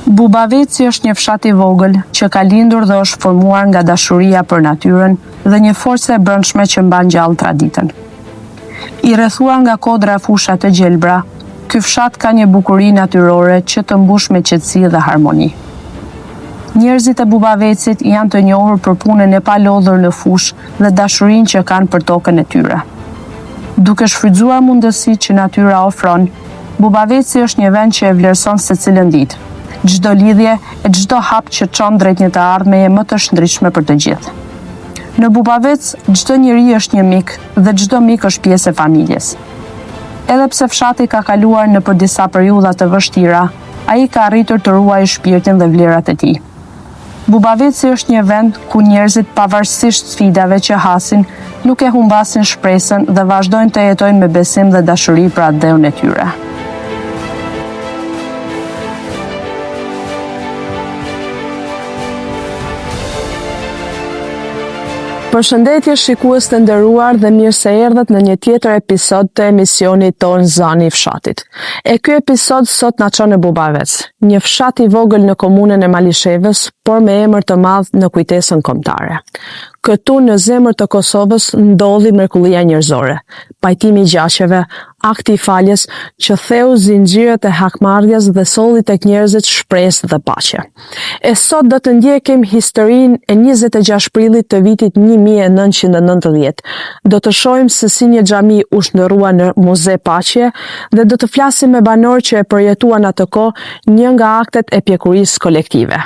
Bubaveci është një fshat i vogël që ka lindur dhe është formuar nga dashuria për natyrën dhe një forcë e brendshme që mban gjallë traditën. I rrethuar nga kodra fusha të gjelbra, ky fshat ka një bukuri natyrore që të mbush me qetësi dhe harmoni. Njerëzit e Bubavecit janë të njohur për punën e palodhur në fushë dhe dashurinë që kanë për tokën e tyre. Duke shfrytzuar mundësitë që natyra ofron, Bubaveci është një vend që e vlerëson secilën ditë, çdo lidhje e çdo hap që çon drejt një të ardhmeje më të shëndritshme për të gjithë. Në Bubavec, çdo njeri është një mik dhe çdo mik është pjesë e familjes. Edhe pse fshati ka kaluar nëpër disa periudha të vështira, ai ka arritur të ruajë shpirtin dhe vlerat e tij. Bubaveci është një vend ku njerëzit pavarësisht sfidave që hasin, nuk e humbasin shpresën dhe vazhdojnë të jetojnë me besim dhe dashuri për atë dheun e tyre. Përshëndetje shikues të nderuar dhe mirë se erdhët në një tjetër episod të emisionit tonë Zani i Fshatit. E ky episod sot na çon në Bubavec, një fshat i vogël në komunën e Malishevës, por me emër të madh në kujtesën kombëtare. Këtu në zemër të Kosovës ndodhi mrekullia njerëzore, pajtimi i gjaqeve, akti i faljes që theu zinxhiret e hakmarrjes dhe solli tek njerëzit shpresë dhe paqe. E sot do të ndjekim historinë e 26 prillit të vitit 1990. Do të shohim se si një xhami u shndërrua në muze paqe dhe do të flasim me banor që e përjetuan atë kohë një nga aktet e pjekurisë kolektive.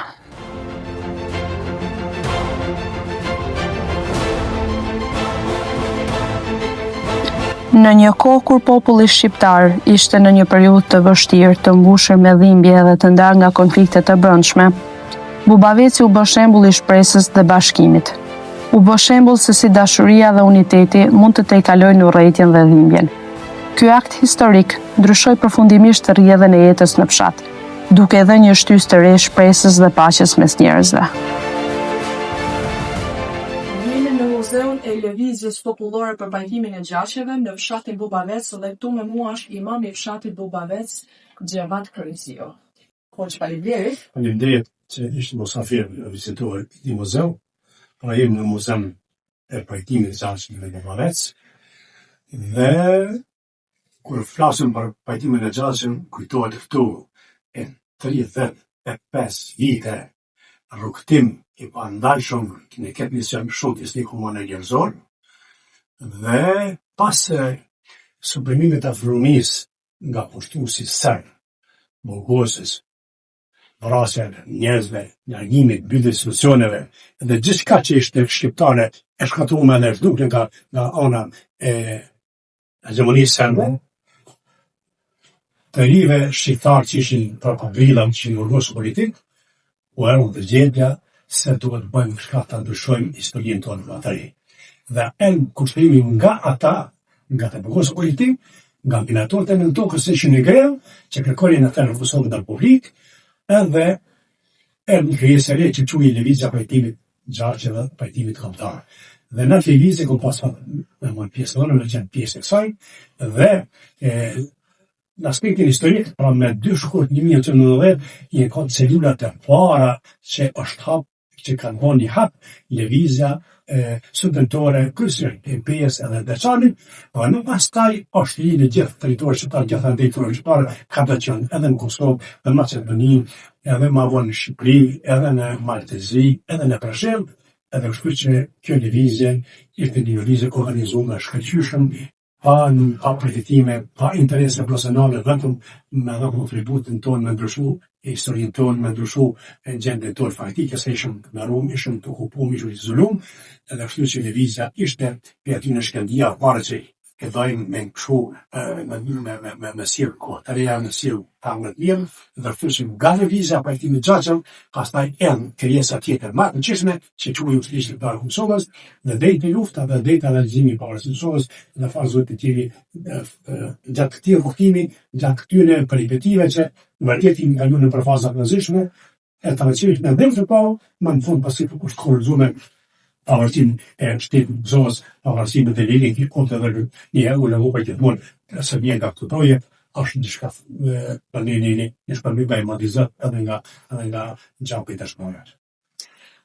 Në një kohë kur populli shqiptar ishte në një periudhë të vështirë, të mbushur me dhimbje dhe të ndarë nga konflikte të brendshme, Bubaveci u bë shembull i shpresës dhe bashkimit. U bë shembull se si dashuria dhe uniteti mund të tejkalojnë urrëtitjen dhe dhimbjen. Ky akt historik ndryshoi përfundimisht rrjedhën e jetës në fshat, duke dhënë një shtysë të re shpresës dhe paqes mes njerëzve. Muzeun e Lëvizjes Popullore për Pajtimin e Gjaqeve në fshatin Bubavec dhe këtu me mua është imam i fshatit Bubavec, Xhevat Kryzio. Hoq faleminderit. Faleminderit që ishte mosafir vizituar i muzeu. Pra jemi në muzeun e pajtimit të gjaqeve në Bubavec dhe kur flasim për pajtimin e gjaqeve, kujtohet këtu e 35 vite rrugtim i pandajshëm në këtë mision shumë të sni komunë njerëzor dhe pas suprimimit të frymisë nga pushtuesi serb, burgosës, vrasja e njerëzve, largimit, mbylljes së institucioneve dhe gjithçka që ishte shqiptare e shkatruar në zhdukje nga ana e hegemonisë serbe, të rive shqiptarë që ishin propaganda që ishin burgosë politik, u erdhi të gjendja se duhet bëjmë shka të ndryshojmë historinë tonë në atëri. Dhe kushtimi nga ata, nga të burgosë politik, nga minatorët e në tokës që ishin në grevë, që kërkonin atë refuzohen në publik, edhe një krijesë e re që quhej Lëvizja Pajtimit Gjaqeve, Pajtimit Kombëtar. Dhe në lëvizje ku pas me marrë pjesë në qenë pjesë e kësaj, dhe në aspektin historik, pra me 2 shkurt 1990, i ka celulat e para që është hap, që kanë bën një hap, lëvizja studentore, kryesisht e PS edhe Deçanit, por në pastaj është i në gjithë territorin shqiptar, gjithë territorin shqiptar, ka të qenë edhe në Kosovë, në Maqedoni, edhe më vonë në Shqipëri, edhe në Maltezi, edhe në Preshevë, edhe kështu që kjo lëvizje ishte një lëvizje organizuar me shkëlqyeshëm, pa pretendime, pa interese personale, vetëm me dhënë kontributin tonë me ndryshu historinë tonë, me ndryshu gjendjen tonë faktike, se ishim në Rum, ishim të okupuar, ishim izoluar, edhe kështu që lëvizja ishte për aty në Shkëndija, para që e dojmë me kështu me sirë kohë të reja, me sirë tangët mirë, dhe kështu nga lëvizja pajtimit gjaqev, pastaj krijesa tjetër më të rëndësishme që quhej Ushtrisë Shqiptare e Kosovës, dhe drejt e lufta dhe drejt realizimit i parës së Kosovës në fazën të tjera gjatë këtij rrugtimi, gjatë këtyre peripetive që vërtet i kalon në faza të rëndësishme, e të rëndësishme në dhëmë të pa, më në fund pasi për shkollëzume pavarësinë e shtetit të Kosovës, pavarësinë e lirit i kontë dhe një u lëvu për gjithmonë se vjen nga këto projekt, është diçka për një shpërbim i madhizat edhe nga gjapi dashnorë.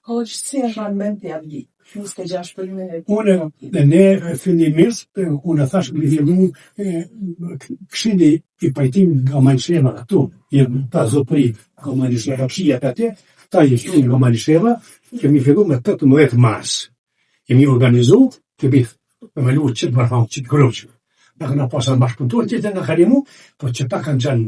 Hoq, si e kanë mend t'ja vi? 26 përme. Ne fillimisht, unë thash me fillu këshilli i pajtim nga Manisheva këtu, ta zotëri nga Manisheva fshija atë, ta jeshtu nga Manisheva, kemi fillu me 18 mars. Kemi organizu, kemi themeluar çit varfam, çit grup. Ne kemi pasur bashkëpuntuar gjithë nga Karimu, po që ta kanë qenë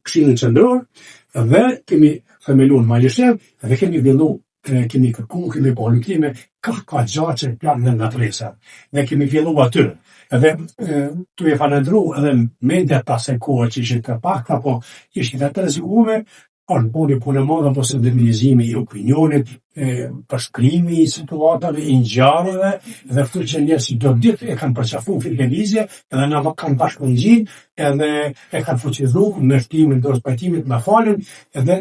këshillin qendror dhe kemi themeluar Manishevë dhe kemi fillu kemi kërkuar, kemi bërë lutime ka gjaçë plan nga presa. Ne kemi filluar aty. Edhe tu e falendru edhe media pas e kohë që ishin të pakta, po ishin të rrezikuar, on bodi punë e madhe apo sensibilizimi i opinionit, përshkrimi i situatave, i ngjarjeve, dhe këto që njerëzit do ditë e kanë përqafuar në televizje, edhe na kanë bashkëngjit, edhe e kanë fuqizuar me shtimin dorë pajtimit me falën, edhe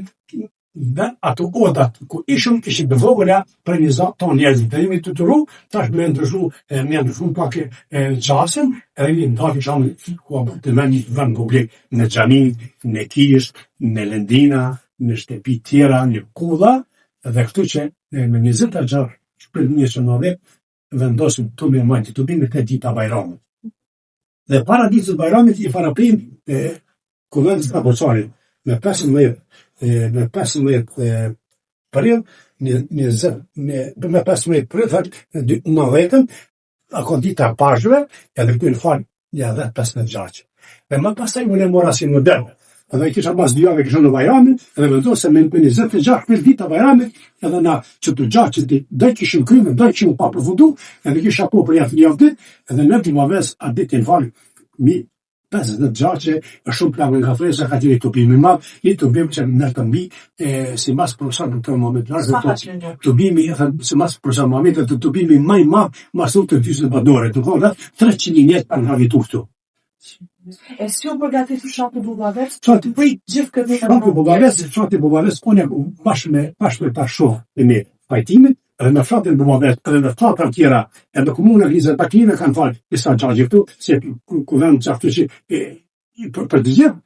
dhe ato odat ku ishin të vogla për vizat tonë njerëzit të jemi të turu, tash me ndryshu pak gjasin, edhe një ndalë shamë ku të me një vend publik në xhami, në Kish, në Lendina, në shtëpi tjera, në Kulla, dhe këtu që me 26 shpërndje që në dhe vendosim të me majtë të bimë të dita Bajramit. Dhe para ditës Bajramit i paraprim Kuvendit të Boçarit me 15 prill, me 15 prill, në vetëm, ako dita pashve, edhe këtu në falë, një edhe 15 gjaqë. Dhe më pasaj më ne mora si modern. Edhe kisha pas 2 javë kisha në Bajramin, edhe me do se me 26 prill dita Bajramit, edhe na që të gjaqë, dhe kishim kryme, dhe kishim pa përfundu, edhe kisha po për jatë një javë dit, edhe në të më ves, a ditë në falë, mi 50 gjaqe, shumë plakë nga fresa, ka tjeri të bimi madhë, i të bimi që në të mbi, si mas profesor në të moment, të bimi, si mas profesor në moment, të bimi maj madhë, mas të tysë në badore, të kohë, 300 njetë për nga vitu këtu. E si u përgatitur Shati Bullaves? Shati Bullaves, unë bashkë me ta shohë e me pajtimit, edhe me Shatin Bullaves, edhe me fatra tjera, edhe me komunën Glizën Taklime kanë falë, isa gjaqë këtu, se kuvend që aftë që për të gjithë,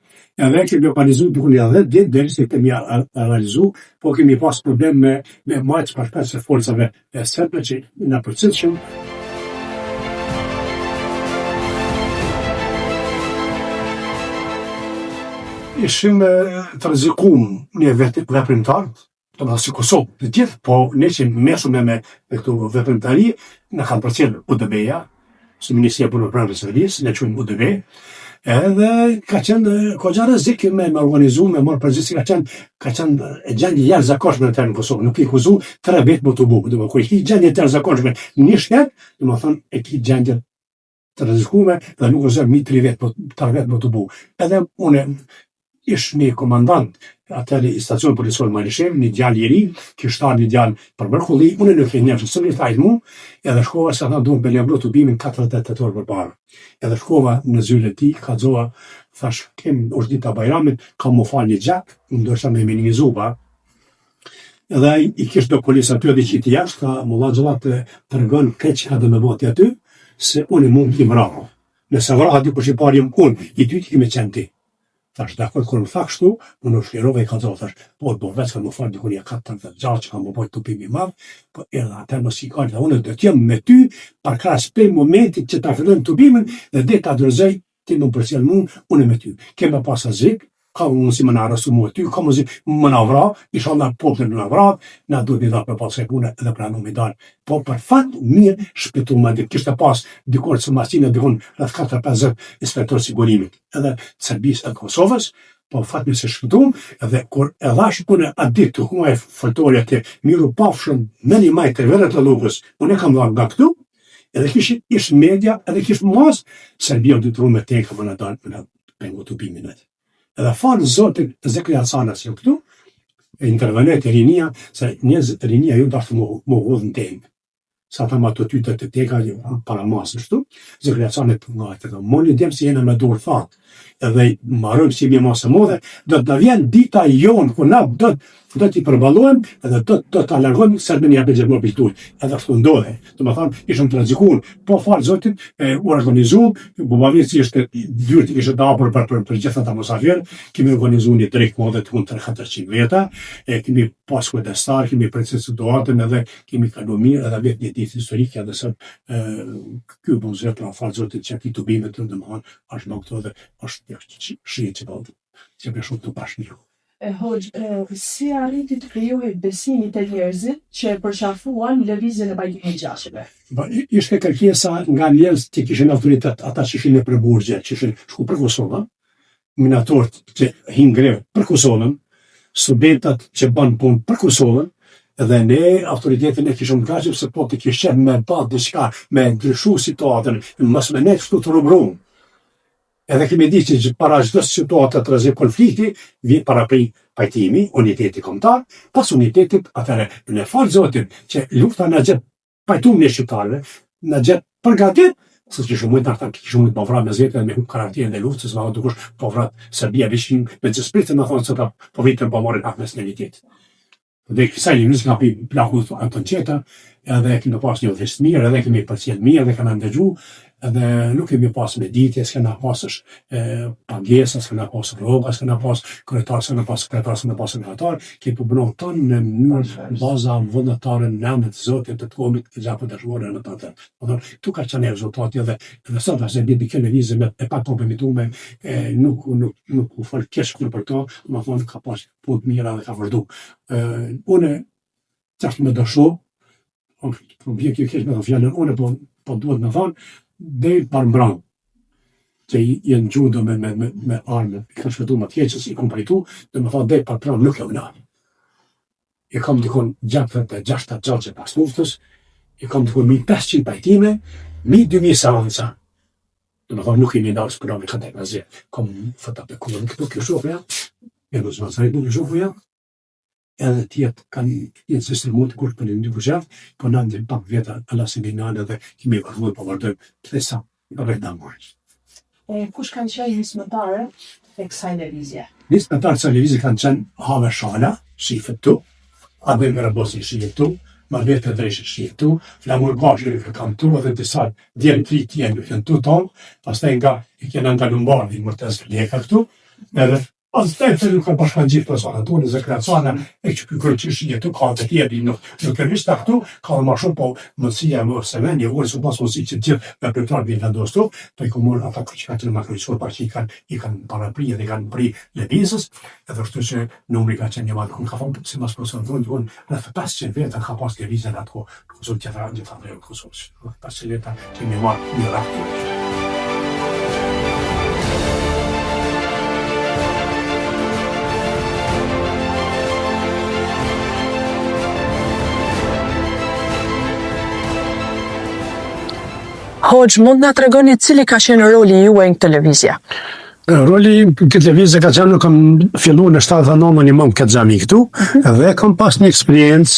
edhe kemi organizu duke një 10 ditë, deri se kemi realizu, po kemi pas problem me majtë shpashpes e forcave serbe që në përcitëshëm. Ishim të rrezikum një veprimtarët, të më si Kosovë të gjithë, po ne që mesëm me këtu veprimtari, në kanë përcjellë UDB-ja, së Ministria Punëve Brenda Qeverisë, ne quajmë UDB, edhe ka qenë kogja rrezik me organizu, me marrë përgjegjësi, ka qenë gjendje jashtëzakonshme në Kosovë, nuk i kuzu 3 vetë më të bukë, kur i gjendje të jashtëzakonshme një shtet, domethënë e ki gjendje të rrezikume dhe nuk ose mi 3 vetë më të bukë. Edhe unë ish një komandant atëri i stacion policor Manishev, një djalë i ri, kishtar një djalë për mërkulli, unë nuk e njefë, së një thajtë mu, edhe shkova se ata duhet me lembro të bimin 48 orë për parë. Edhe shkova në zyre ti, ka zoa, thash, kem është dita Bajramit, ka mu falë një gjak, unë dërsa me minimizu ba, edhe i kishtë do polisë aty edhe qiti jashtë, ka mulla gjellat të rëgën keq edhe me boti aty, se unë i mund t'i vraho. Nëse vraha ty për që parë jem unë, i ty t'i kime qenë ti. Thash, dakor, kur më tha kështu, më në shkirove i ka zohë, thash, po veç ka më falë dikun ja 40 gjallë që ka më bojtë të pimi madhë, po edhe atër më si kallë, dhe unë dhe t'jem me ty, par krasë për momentit që ta fillojmë të bimin, dhe dhe ta dërzej, ti më përcjell mund, unë me ty. Keme pasa zik, ka unë si më në arrestu mu e ty, ka më zik, më në vra, isha në popën në vra, na duhet një da për pasë e pune edhe pranu me dalë. Po për fat mirë shpëtu më dhe kishte pas dikur që masinë dikon rreth 4-50 inspektor sigurimit, edhe Serbisë e Kosovës, po fat mirë se shpëtum, edhe kur e dhash punë atë ditë të huaj foltorja të miru pafshëm me një majtë vërë të lugës, unë e kam dhënë nga këtu, edhe ish media, edhe kish mos, Serbia do të rume tekë më në dalë për në pengu të bimin atë. Edhe falë zotin të Zekri Hacanas jo këtu, intervenet e rinia, se njëzë rinia ju dashtë më hodhë në temë. Sa ta ma të ty të teka, para masë shtu, Zekri Hacanet nga të të moni djemë si jene me dorë thatë, edhe marëm si mi masë modhe, do të vjen dita jonë, ku na do do t'i përballohem edhe do ta largojmë Serbin jap gjë mobilituj. Edhe ashtu ndodhe. Domethënë ishëm të rrezikuar, po fal zotin, u organizuam, Bubavici ishte dyrt i kishte hapur për gjithë ata mosafir, kemi organizuar një drejt modhe të 300-400 veta, kemi pas kujdestar, kemi përcjell situatën edhe kemi kaluar mirë edhe vetë një ditë historike edhe se ky buzë pra fal zotit që ti tubime të domthon është në këto dhe është shihet që do të bëj shumë të bashkë. Hoxh, si arriti të krijohej besimi të njerëzit që e përqafuan lëvizjen e bajtimit gjashëve? Ishte kërkesa nga njerëz që kishin autoritet, ata që ishin për burgje, që ishin shku për Kosovë, minatorët që hin grevë për Kosovën, subetat që bën punë për Kosovën, edhe ne autoritetin e kishim kaqëm se po të kishim me ba diçka, me ndryshu situatën, mos me ne kështu të rubrum. Edhe kemi ditë që para çdo situatë të rrezik konflikti, vjen para pajtimi, uniteti kombëtar, pas unitetit atëre në fal zotin që lufta na gjet pajtumin e shqiptarëve, na gjet përgatit, se kishim shumë ata kishim shumë bavra me zetë me karakterin e luftës, ma dukush povrat Serbia vishin me çspritë na thonë se ata po vitën po morën hak nacionalitet. Dhe kësaj një nga plaku Anton Qeta, edhe kemi pas një udhëheqës mirë, edhe kemi përcjell mirë, edhe kanë ndëgju, edhe nuk kemi pas meditje, s'kena pas pagesa, s'kena pas rroga, s'kena pas kryetar, s'kena pas sekretar, s'kena pas sekretar, kemi punuar tonë në mënyrë baza vullnetare në emër të Zotit të komit të gjapo dashurë në atë. Domethënë tu ka qenë rezultati edhe sot as e bëj kënë vizë me pa kompromituar, nuk u fal keq për to, domethënë ka pas punë të mira dhe ka vërdu. Unë çfarë më dëshoj, po vjen kjo keq me fjalën unë po duhet më thonë dhe parmbran që jenë gjudo me arme, i kanë shkëtu më tjeqës, i kom paritu, dhe më thonë dhe parmbran nuk e unani. I kam dikon gjatë të 6 gjallë pas luftës, i kam dikon 1500 pajtime, 2000 seansa. Dhe më thonë nuk i një ndarës për në këtë e nëzje. Kom fëta për kërën këtu kjo shofëja, e në zvansarit nuk kjo shofëja, edhe tjetë kanë sistemuar të kur për një përgjaf, po në ndim pak vjeta alla seminale dhe kemi vazhduar po vazhdojmë të sa për rejtë. Kush kanë qenë nismëtarë e kësaj lëvizje? Nismëtarë të lëvizje kanë qenë Have Shala, shifet tu, Abel Merabosi shifet tu, Marvete Dreshe shifet tu, Flamur Gashi në kam tu, edhe disa djemë 3 tjenë në tu tonë, pastaj nga i kena nga Lumbardi Mërtez Leka këtu, edhe Aztaj të nuk ka bashkan gjithë personat, tonë zekreacione, e që kërëqish jetu ka të tjeri nuk kërvisht të këtu, ka dhe ma shumë po mësia më semen, një orë së pas mësi që gjithë me përtar bjën vendostu, po i komorë ata që ka të në makrojësor, par që i kanë parapri edhe i kanë pri levizës, edhe është që numri ka qenë një malë, ka thonë si mas personat, unë rrëth 500 veta ka pas levizën atë ko, kësur gjitha në Kosovës, 500 veta kemi marë një rakti. Hoxh, mund na tregoni cili ka qenë roli juaj në televizja? Roli në televizje ka qenë, kam filluar në 79 një mëmë këtë xhami këtu, dhe kam pas një eksperiencë,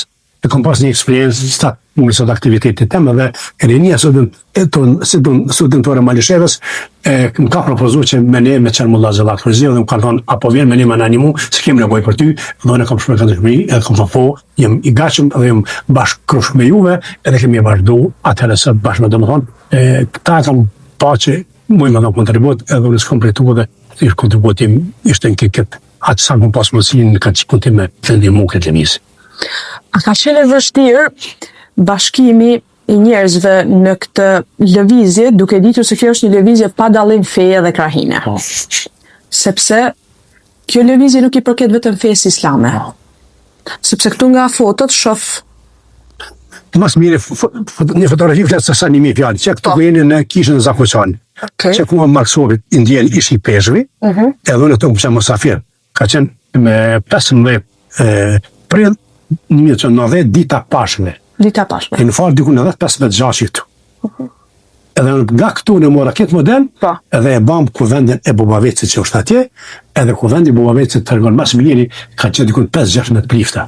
sa unë sot aktivitetit tem, dhe rinia studentore Malishevës më ka propozuar që me ne me qenë Mulla Xhellat Kurzi, dhe më kanë thonë, apo vjen me ne me animu, se kem nevojë për ty, dhe unë kam shpërë këtë shpëri, edhe kam thonë, jem i gatshëm dhe jem bashkë krush me juve, edhe kemi vazhdu atëherë se bashkë me domethënë, këta kam pa që mujë me kam kontribut, edhe unë s'kom pritu dhe kontributim ishte në këtë atë sa më pas mësin në kanë qikun tim me të ndimu këtë lëvizje. A ka qenë vështirë bashkimi i njerëzve në këtë lëvizje, duke ditur se kjo është një lëvizje pa dallim feje dhe krahine? Sepse kjo lëvizje nuk i përket vetëm fesë islame. Sepse këtu nga fotot shoh Mas mire, një fotografi fletë se sa 1000 fjallë, që këtu kujeni në kishën e Zakoqani, që ku më Marksovit indjen ish i peshvi, edhe unë të më qenë Mosafir, ka qenë me 15 prill 1990 dita pashme. E në farë diku në 15 gjashi këtu. Edhe nga këtu në mora këtë model, edhe e bam kuvendin e Bubavecit që është atje, edhe kuvendi Bubavecit të rëgon mas mjeri, ka qenë diku në 5-16 prifta.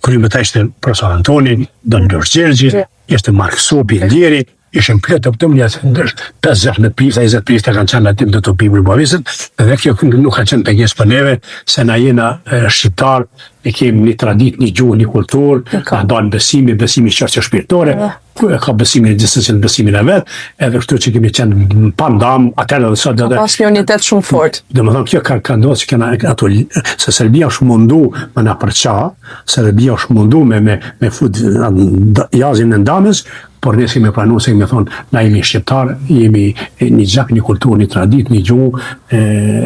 Kryme ta ishte profesor Antoni, Don Lorx Gjergji, ishte Mark Sopi Ndjeri, ishim plot optimist, 50 në pista, 20 pista kanë qenë aty në topi për bavisit, dhe kjo nuk ka qenë pengesë për neve, se na jena shqiptar, e kemi një tradit, një gjuhë, një kulturë, ka dalë besimi çështje shpirtore, ka besimin e gjithsesi besimin e vet, edhe kështu që kemi qenë pa ndam, atëherë edhe sot edhe pas një unitet shumë fort. Domethënë kjo ka ndodhur që kena ato se Serbia është mundu me na përça, Serbia është mundu me fut jazin e ndamës, por ne kemi pranuar se kemi thonë na jemi shqiptar, jemi një gjak, një kulturë, një tradit, një gjuhë,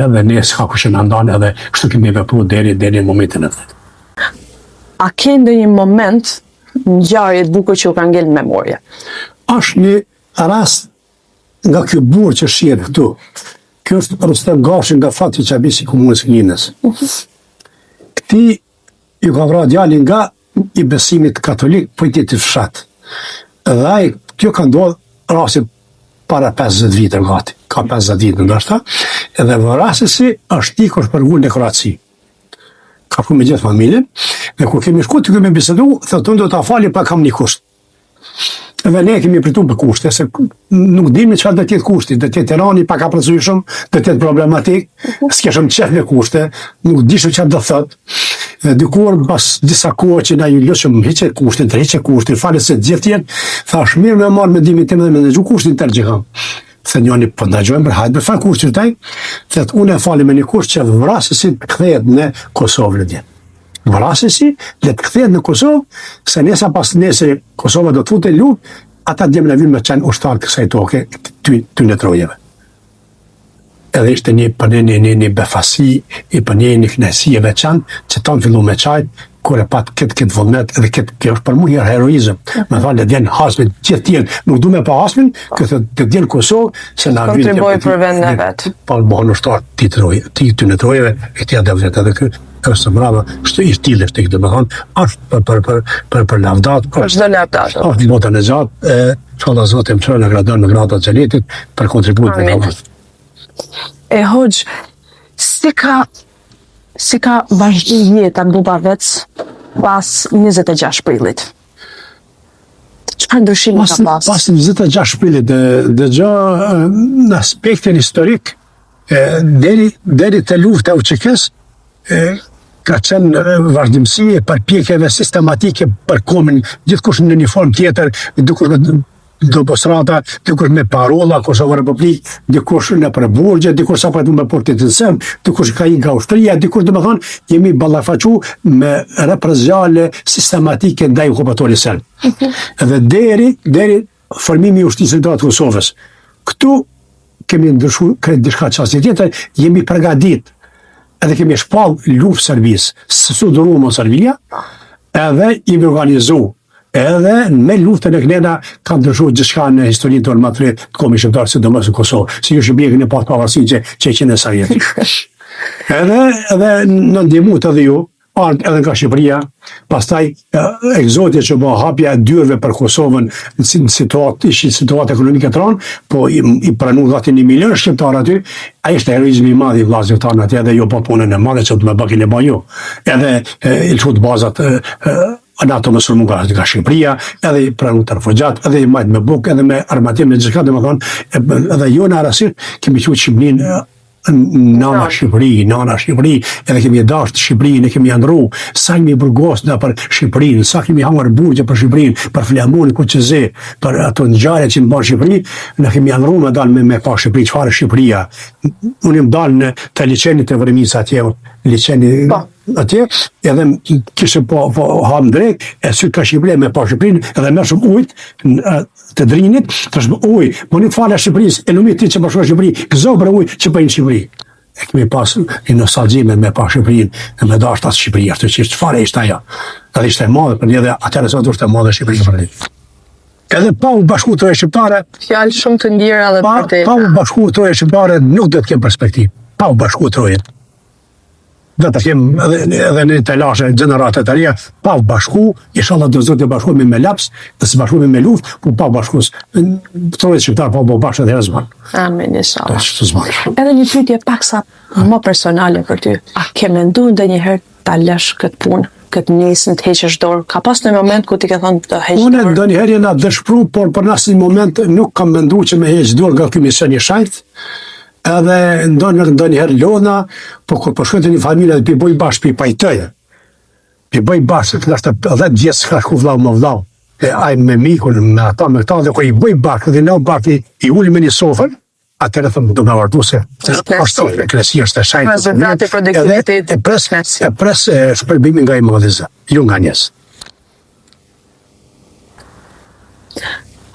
edhe ne s'ka kush na ndan, edhe kështu kemi vepruar deri në momentin e vet. A ke ndonjë moment ngjarje të bukur që u ka ngel në memorie? Është një rast nga ky burr që shihet këtu. Ky është Rustem Gashi nga Fati Çabisi, komunës Kninës. Këti ju ka vrarë djalin nga i besimit katolik, po i të fshat. Dhe ai, kjo ka ndodhur rasti para 50 vite gati. Ka 50 vite ndoshta, edhe vrasësi është ikur për ullë në Kroaci. Ka shku me gjithë familjen, dhe kur kemi shku të kemi bisedu, thotë unë do ta fali pa kam një kusht. Dhe ne kemi pritur për kushte, se nuk dimi çfarë do të jetë kushti, do të jetë Tirani pak aprësyeshëm, do të jetë problematik, s'keshëm qef me kushte, nuk dishëm çfarë do thotë. Dhe dikur pas disa kohë që na ju lëshëm hiqe kushtin, falë se gjithë jenë, thash mirë me marrë me dimin tim dhe me ndëgju kushtin tërë që kam. Se njoni po ndagjojmë për hajtë, fa kushtin taj, thëtë unë e fali me një kusht që vrasësi të kthehet në Kosovë në djenë. Vrasësi le të kthehet në Kosovë, se nesa pas nese Kosova do të fute luftë, ata djemë në vinë me qenë ushtarë kësaj toke ty në trojeve. Edhe ishte një befasi, i për një knesi e veçanë, që ta në fillu me qajtë, kur e pat këtë vullnet, edhe kjo është për mu një heroizëm. Me thale, djenë hasmin, gjithë tjenë, nuk du me pa hasmin, këtë të djenë Kosovë, se na vinë... Kontriboj për vend në vetë. Pa në bëhë në ushtarë ty në trojeve, e tja dhe vëzhet edhe kjo është mbrava, është i stilë është i këtë me thonë, është për lavdat, është botën e gjatë, qalla zotë më qërë në gradon në gradat gjenetit, për kontribut në lavdat. E Hoxh, si ka vazhdu jeta Buba Vec pas 26 prillit? Çfarë ndryshimi ka pas? Pas 26 prillit, dhe gjë në aspektin historik, deri të lufta UÇK-s, ka qenë vazhdimësi e përpjekjeve sistematike për komin, gjithkush në një formë tjetër, dikush do posrata, dikush me parola, Kosova Republik, dikush në për burgje, dikush sa pajtu me portit të sëm, dikush ka i nga ushtria, dikush dhe me thonë, jemi ballafaqu me repreziale sistematike ndaj okupatori sëm. Edhe deri formimi i ushtrisë të Kosovës. Këtu kemi ndryshu këtë diçka çështje tjetër, jemi përgatitur. Edhe kemi shpall luftë Serbisë, së duruam në Serbia, edhe jemi organizu. Edhe me luftën e kënena ka ndryshuar gjithçka në historinë tonë më të komi shqiptar, sidomos në Kosovë. Si ju shëbjekën e pas pavarësinë që qenë e Sovjetit. Edhe në ndihmut edhe ju, ardh edhe nga Shqipëria, pastaj egzotja që bëha hapja e dyrëve për Kosovën në situatë ekonomike të rëndë, po i pranu gati 1 milion shqiptar aty, ai ishte heroizmi i madh i vllazëve tanë atje, edhe jo po punën e madhe që do të më bakin e bajo. Edhe i çut bazat në ato më sulmu nga Shqipëria, edhe i pranu të refugjat, edhe i majtë me bukë, edhe me armatim, me gjithka, dhe më thonë, edhe jo në arasit, kemi qut Shqipërinë nana Shqipëri, edhe kemi dashur Shqipërinë, ne kemi ndru, sa kemi burgosur për Shqipërinë, sa kemi hangur burgje për Shqipërinë, për Flamunin Kuçëzi, për ato ngjarje që në Shqipëri, ne kemi ndru me dal me pa Shqipëri, çfarë Shqipëria. Unë më dal në të liçenit të Vrëmis atje, liçeni atje, edhe kishte po ham drejt, e sy ka Shqipëria me pa Shqipërinë, edhe më shumë ujë të drinit, thash ujë, po nuk fala Shqipërisë, e lumit ti që bashkon Shqipëri, gëzo për ujë që po në Shqipëri. E kemi pas një nostalgji me pa Shqipërinë, me dashur Shqipëria, ashtu që çfarë ishte ajo. Edhe ishte e madhe për ne, edhe atëherë sot është e madhe Shqipëria për ne. Edhe pa u bashku troje shqiptare, fjalë shumë të ndjera dhe vërteta. Pa u bashku troje shqiptare nuk do të kemë perspektivë. Pa u bashku troje. dhe të kemë edhe në të lashe gjeneratët të reja, pa bashku, inshallah do zotë të bashkuemi me laps, dhe se bashkuemi me luft, po pa bashkus, trojët shqiptarë pa bashkë dhe zman. Amin, inshallah. Zman. Edhe një pyetje paksa më personale për ty. A ke menduar ndonjëherë ta lësh këtë punë, këtë njësën të heqësh dorë? Ka pas në moment ku ti ke thënë të heq dorë? Unë ndonjëherë jena dëshpëruar, por për asnjë moment nuk kam menduar që me heq dorë nga ky mision i shajt. Edhe ndonjëherë lodha, po kur po shkoj te një familje dhe bëj bashkë pi pajtëje. Pi bëj bashkë, flashta 10 vjet s'ka shku vllau më vllau. E ai me mikun, me ata me këta dhe kur i bëj bashkë dhe në bashkë i uli me një sofër, atëherë thëmë do nga vartu se është kresia është e shajtë. Rezultate produktiviteti. E pres shpërbimin nga i madhizë, ju nga njës.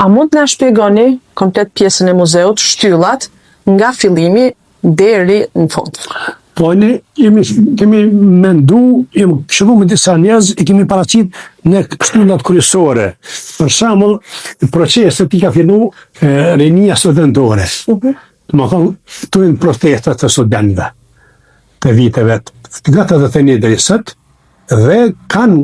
A mund të na shpjegoni komplet pjesën e muzeut, shtyllat, nga fillimi deri në fund? Po ne kemi mendu, jemi këshillu me disa njerëz, i kemi paraqit në shtyllat kryesore. Për shembull, procesi i ka fillu rinia studentore. Do të thonë, këtu janë protestat të studentëve të viteve nga 81 deri sot, dhe kanë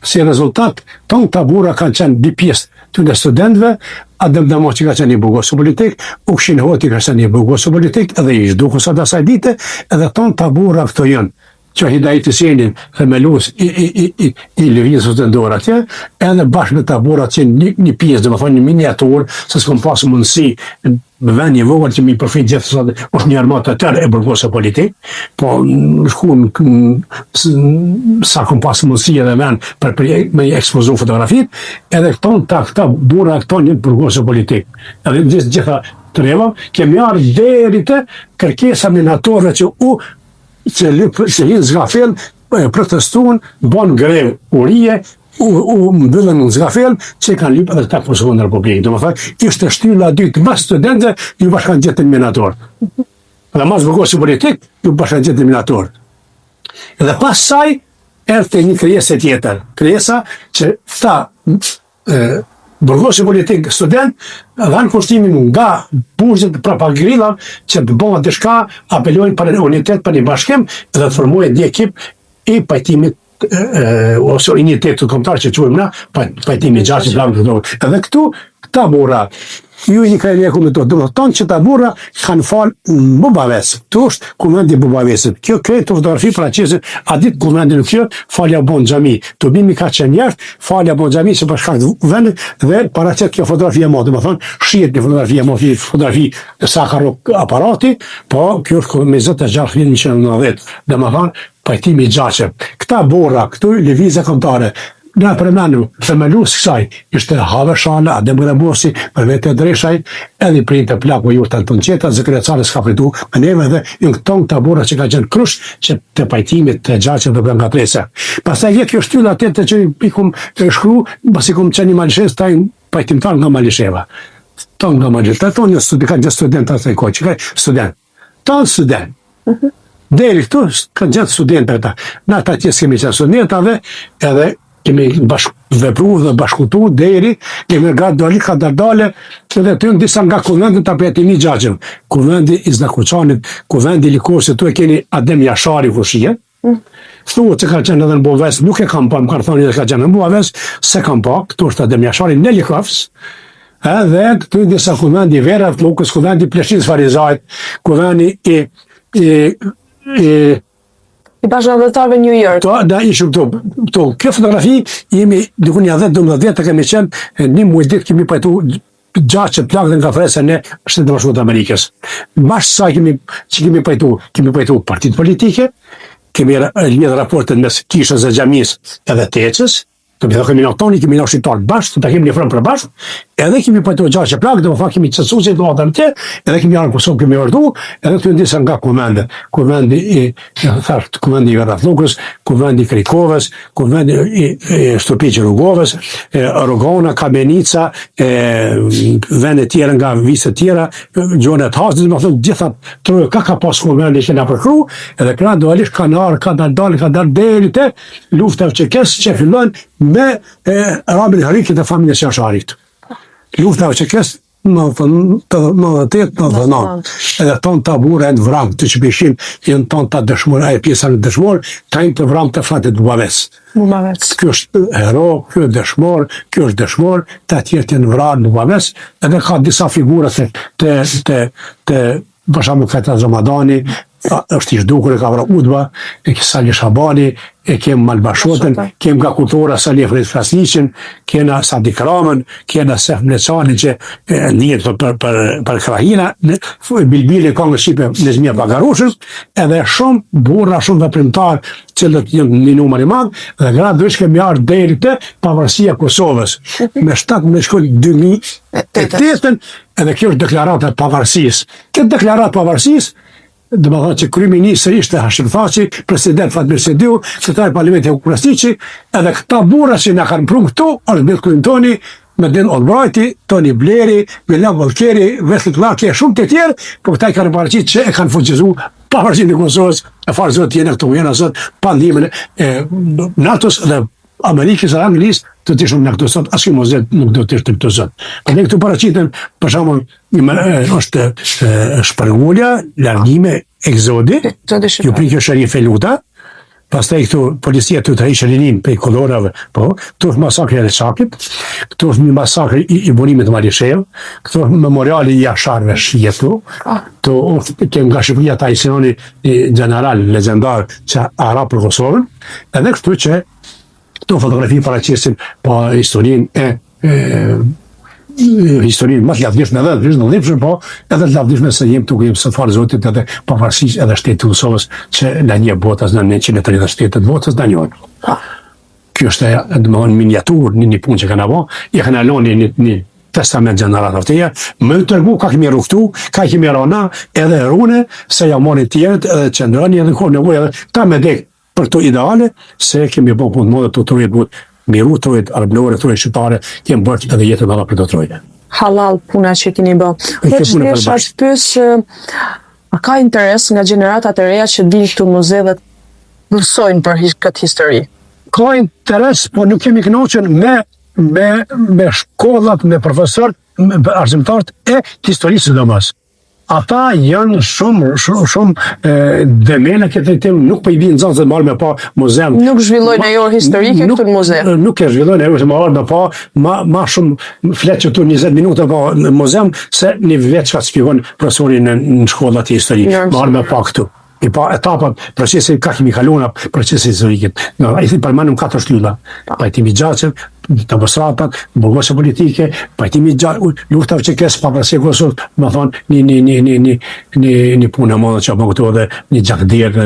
si rezultat tonë tabura kanë qenë dy pjesë të në studentëve, Adem Damoqi ka qenë i burgosu politik, Ukshin Hoti ka qenë i burgosu politik, edhe i zhduku sot asaj dite, edhe tonë tabura këto janë, që Hidajt Hyseni, themelus i lëvizjes studentore atje, edhe bashkë me taburat që një pjesë, dhe më thonë një miniatur, se s'kom pasë mundësi në vend një vogël që mi përfit gjithë sot është një armat të tërë e burgosë politik, po shkuën sa kom pasë mundësi edhe vend për me ekspozu fotografit, edhe këta bura këto një burgosë politik. Edhe gjitha të reva, kemi arë deri të kërkesa minatorëve që hinë zgafel, protestuan, bon grev urije, u mbyllën në zgafel, që kanë lypë edhe ta Kosovën në Republikë. Do më thaj, ishte shtylla dytë mas studente, ju bashkan gjithë terminator. Dhe mas burgosi politik, ju bashkan gjithë terminator. Dhe pas saj, erte një krijese tjetër. Krijesa që ta burgosi politik student, dhanë kushtimin nga burgjët pra pagrilla që të bëma të shka, apelojnë për unitet për një bashkim dhe të formujet një ekip i pajtimit ose unitetit kombëtar që quajmë na, pajtimi gjatë edhe këtu, këta burra, ju i një krejnë e komitot, dhe më tonë që ta burra kanë falë në Bubaves, këtu është kuvendi Bubavesit, kjo krejnë të fotografi pra qesit, a ditë kuvendi në kjo, falja bon gjami, të bimi ka qenë jashtë, falja bon gjami që përshkak vendit, dhe para qëtë kjo fotografi e mo, dhe më thonë, shiet një fotografi e mo, fotografi Sakharov aparati, po kjo është me 26 vjetë 1990, dhe më thonë, pajtimi i gjaçe. Këta borra, këtu lëvizje kombëtare, na përmendu, themelus kësaj, ishte Haveshala, Adem Gërabosi, për vete Dreshaj, edhe i printe plaku ju të Anton Qeta, zëkretare s'ka pritu me neve dhe jënë këton këta borra që ka qenë krysh që të pajtimit të gjaçe dhe nga pastaj vje kjo shtylla atë që i kum shkru, pas i kum qenë një malishes, taj pajtimtar nga Malisheva. Ton nga Malisheva, ton një student asaj kohë, që ka student. Ton student. Deri këtu kanë gjithë studentët ata. Na ata që kemi qenë studentave, edhe kemi vepru dhe bashkutu deri, kemi gradualisht ka dardale, edhe të jënë disa nga kuvendi të apretimi gjaqëm. Kuvendi i Znakuçanit, kuvendi i Likosit, tu e keni Adem Jashari fushie. Thuhet që ka qenë edhe në Bubaves, nuk e kam pa, më kanë thonë që ka qenë në Bubaves, se kam pa, këtu është Adem Jashari në Likovës. Edhe këtu disa kuvendi i Vera Flokës, kuvendi i Pleshinës Farizajt, kuvendi i bashkëdhëtarëve New York. Da ishëm këto. Kjo fotografi jemi diku një 10-12 të kemi qenë një muaj ditë kemi pajtu gjatë që plak dhe nga fresa në Shtetet e Bashkuara të Amerikës. Mbas sa kemi pajtu partitë politike, kemi lidhë raportet mes kishës e xhamisë edhe teçës, kemi në toni, kemi në shqiptarë bashkë, të kemi një frëm për bashkë, edhe kemi pajtu gjatë që plak, dhe më fa kemi qëtësu që i do atër të, edhe kemi jarën Kosovë, kemi vërdu, edhe të ndisa nga kuvendi. Kuvendi i Verathlukës, kuvendi i Krikovës, kuvendi i Shtopiqë Rugovës, Rogona, Kamenica, vende tjera nga viset tjera, gjonet hasë, dhe më thënë gjitha trojë ka pas kuvendi që nga përkru, edhe gradualisht kanë arë, ka dalë deri te lufta Çerkesë që fillon me Rabin Harikit e familjes Jasharit. Lufta Çerkesë 98, edhe tonë të burë e në vramë, të që bëshim, jenë tonë të dëshmur, aje pjesa në dëshmur, tajnë të vramë të flatit Bubaves. Kjo është hero, kjo është dëshmor, kjo është dëshmor, të atjerë të në vramë në Bubaves, edhe ka disa figurët të përshamu Feta Zomadani, është ishtë dukur e ka vra Udba, e ke Sali Shabani, e kem Malbashotën, kem nga kultura Salih Frasniqin, kena Sadi Kramën, kena Sef Mlecani që njët për krahina, Bilbili ka nga Shqipe Nezmija Bagarushës, edhe shumë burra, shumë veprimtar cilët jënë një numër i madhë, dhe graduisht kemi arë deri të pavarësia Kosovës, me 2008, edhe kjo është deklarata pavarësisë. Këtë deklaratë pavarësisë, dhe më thonë që kryeministri ishte Hashim Thaçi, president Fatmir Sediu, sekretari parlamentit Krasniqi, edhe këta burra që na kanë prunë këtu, është Bill Clintoni, Madeleine Albrighti, Tony Blairi, William Walkeri, Wesley Clark, shumë të tjerë, por këta i kanë paraqitur që e kanë fuqizuar pavarësinë e Kosovës, e farëzot të jenë këtu, jenë sot pa ndihmën e NATO-s dhe Amerikës dhe Anglisë, të të shumë në këtu sot, asë këmë ozet nuk do të ishte këtu sot. Për ne këtu paraqiten, për shembull, është shpërngulja, largime, egzodi, ju prikë Sharif Feluta, pastaj këtu policia të të Shërinin për i kolorave, po, këtu është masakri e Reçakit, këtu është një masakri i bunimit Malishev, këtu është memoriali i Jasharve Shjetu, këtu kem nga Shqipëria ta i sinoni general, legendar, që ara për Kosovën, edhe këtu që këto fotografi paraqisin pa historinë historinë më të lavdishme edhe të vëzhgimshme, po edhe të lavdishme se jemi këtu së farë Zotit edhe pavarësisht edhe shtetit të Kosovës që në një botës në 130 shtetet botës në njënë. Kjo është domethënë miniatur një punë që kanë bërë, ja kanë lënë një testament gjenerat avteja, më të tërgu ka kemi ruktu, ka kemi rana edhe rune, se ja mori tjerët edhe qëndroni edhe kohë nevojë edhe ta me dek për këto ideale, se kemi bërë punë modë të trojët butë, miru trojët, arablore, trojët shqiptare, kemë bërë edhe jetën edhe për të trojët. Halal puna që keni bërë. Po që desha të pyes, a ka interes nga gjeneratat e reja që vinë këtu muze dhe mësojnë për këtë histori? Ka interes, po nuk kemi kënaqur me shkollat, me profesor, me arsimtarët e historisë sidomos. Ata janë shumë dhemena këtë tem, nuk po i vinë nxënësët marrë me pa muzeum. Nuk zhvillojnë ajo historike këtu në muze. Nuk e zhvillojnë ajo se marrë me pa ma shumë fletë që tu 20 minuta pa në muzeum se një vetë që ka të shpjegon profesori në shkollat e histori. Marrë me pa këtu. I pa etapat, procesi ka kemi kaluna, procesi historikit. I thë përmanëm 4 shtylla. Pajtimi gjaçev, të bësrapat, burgosë politike, pajtimi luftave që kesë pavarësia Kosovës, më thonë një punë e modë që apo këtu edhe një gjakderë,